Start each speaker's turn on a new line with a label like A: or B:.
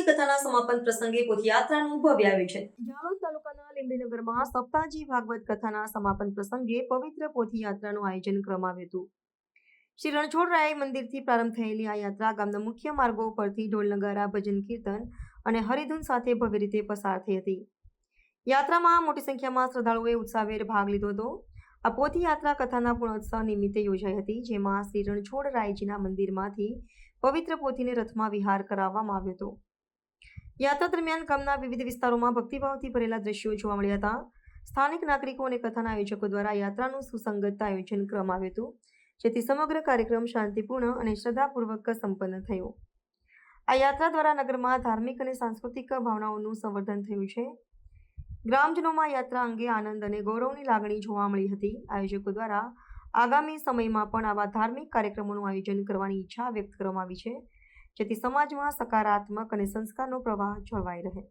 A: કથાના સમાપન પ્રસંગે પોથીયાત્રાનું ભવ્ય આયોજન। જાલોદ તાલુકાના લીંબડીનગરમાં સપ્તાહજી ભાગવત કથાના સમાપન પ્રસંગે પવિત્ર પોથીયાત્રાનું આયોજન કરવામાં આવ્યું હતું। શ્રી રણછોડરાય મંદિરથી પ્રારંભ થયેલી આ યાત્રા ગામના મુખ્ય માર્ગો પરથી ઢોલ નગારા, ભજન કીર્તન અને હરિધૂન સાથે ભવ્ય રીતે પસાર થઈ હતી। યાત્રામાં મોટી સંખ્યામાં શ્રદ્ધાળુઓએ ઉત્સાહભેર ભાગ લીધો હતો। આ પોથીયાત્રા કથાના પૂર્ણોત્સવ નિમિત્તે યોજાઈ હતી, જેમાં શ્રી રણછોડરાયજીના મંદિરમાંથી પવિત્ર પોથીને રથમાં વિહાર કરાવવામાં આવ્યો હતો। યાત્રા દરમિયાન ગામના વિવિધ વિસ્તારોમાં ભક્તિભાવથી ભરેલા દ્રશ્યો જોવા મળ્યા હતા। સ્થાનિક નાગરિકો અને કથાના આયોજકો દ્વારા યાત્રાનું સુસંગત આયોજન કરવામાં આવ્યું હતું, જેથી સમગ્ર કાર્યક્રમ શાંતિપૂર્ણ અને શ્રદ્ધાપૂર્વક સંપન્ન થયો। આ યાત્રા દ્વારા નગરમાં ધાર્મિક અને સાંસ્કૃતિક ભાવનાઓનું સંવર્ધન થયું છે। ગ્રામજનોમાં યાત્રા અંગે આનંદ અને ગૌરવની લાગણી જોવા મળી હતી। આયોજકો દ્વારા આગામી સમયમાં પણ આવા ધાર્મિક કાર્યક્રમોનું આયોજન કરવાની ઈચ્છા વ્યક્ત કરવામાં આવી છે, જેથી સમાજમાં સકારાત્મક અને સંસ્કારનો પ્રવાહ જળવાઈ રહે।